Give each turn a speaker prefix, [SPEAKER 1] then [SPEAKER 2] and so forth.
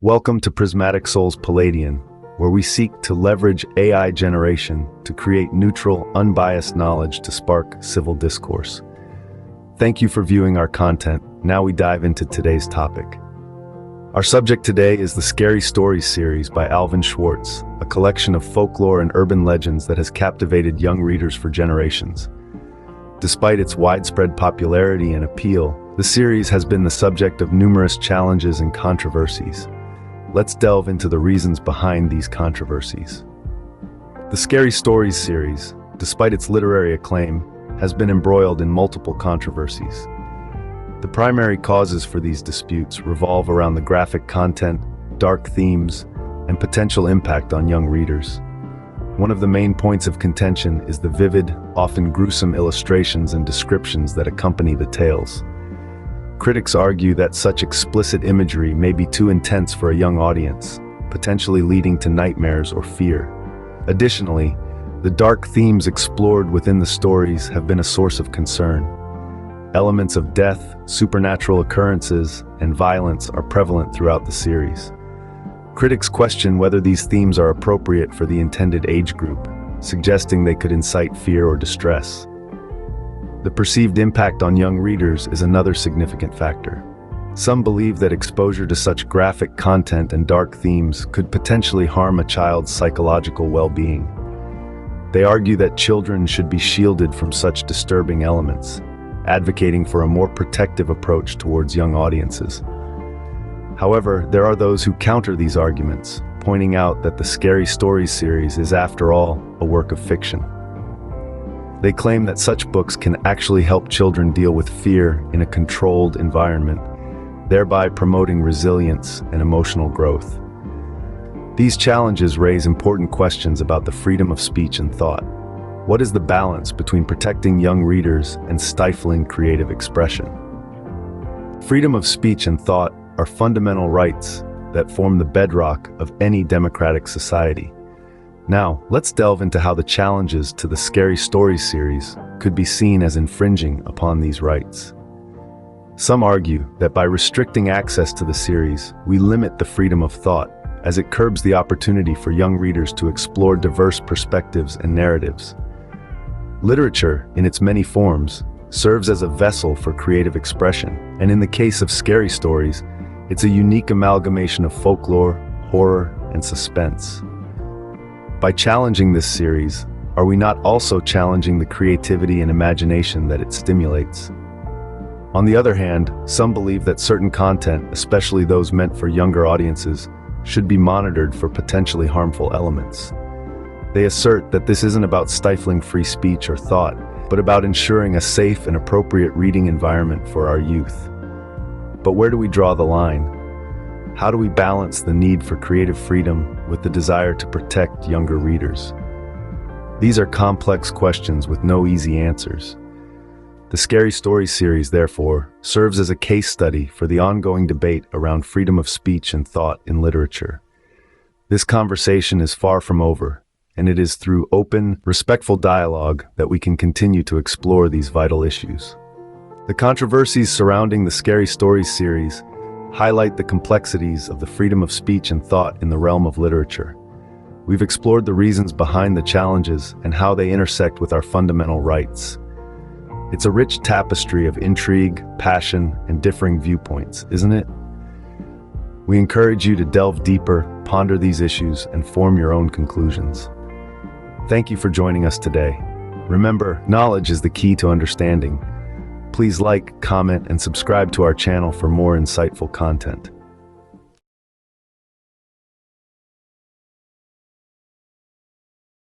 [SPEAKER 1] Welcome to Prismatic Souls Palladian, where we seek to leverage AI generation to create neutral, unbiased knowledge to spark civil discourse. Thank you for viewing our content. Now we dive into today's topic. Our subject today is the Scary Stories series by Alvin Schwartz, a collection of folklore and urban legends that has captivated young readers for generations. Despite its widespread popularity and appeal, the series has been the subject of numerous challenges and controversies. Let's delve into the reasons behind these controversies. The Scary Stories series, despite its literary acclaim, has been embroiled in multiple controversies. The primary causes for these disputes revolve around the graphic content, dark themes, and potential impact on young readers. One of the main points of contention is the vivid, often gruesome illustrations and descriptions that accompany the tales. Critics argue that such explicit imagery may be too intense for a young audience, potentially leading to nightmares or fear. Additionally, the dark themes explored within the stories have been a source of concern. Elements of death, supernatural occurrences, and violence are prevalent throughout the series. Critics question whether these themes are appropriate for the intended age group, suggesting they could incite fear or distress. The perceived impact on young readers is another significant factor. Some believe that exposure to such graphic content and dark themes could potentially harm a child's psychological well-being. They argue that children should be shielded from such disturbing elements, advocating for a more protective approach towards young audiences. However, there are those who counter these arguments, pointing out that the Scary Stories series is, after all, a work of fiction. They claim that such books can actually help children deal with fear in a controlled environment, thereby promoting resilience and emotional growth. These challenges raise important questions about the freedom of speech and thought. What is the balance between protecting young readers and stifling creative expression? Freedom of speech and thought are fundamental rights that form the bedrock of any democratic society. Now, let's delve into how the challenges to the Scary Stories series could be seen as infringing upon these rights. Some argue that by restricting access to the series, we limit the freedom of thought, as it curbs the opportunity for young readers to explore diverse perspectives and narratives. Literature, in its many forms, serves as a vessel for creative expression, and in the case of Scary Stories, it's a unique amalgamation of folklore, horror, and suspense. By challenging this series, are we not also challenging the creativity and imagination that it stimulates? On the other hand, some believe that certain content, especially those meant for younger audiences, should be monitored for potentially harmful elements. They assert that this isn't about stifling free speech or thought, but about ensuring a safe and appropriate reading environment for our youth. But where do we draw the line? How do we balance the need for creative freedom with the desire to protect younger readers? These are complex questions with no easy answers. The Scary Stories series, therefore, serves as a case study for the ongoing debate around freedom of speech and thought in literature. This conversation is far from over, and it is through open, respectful dialogue that we can continue to explore these vital issues. The controversies surrounding the Scary Stories series highlight the complexities of the freedom of speech and thought in the realm of literature. We've explored the reasons behind the challenges and how they intersect with our fundamental rights. It's a rich tapestry of intrigue, passion, and differing viewpoints, isn't it? We encourage you to delve deeper, ponder these issues, and form your own conclusions. Thank you for joining us today. Remember, knowledge is the key to understanding. Please like, comment, and subscribe to our channel for more insightful content.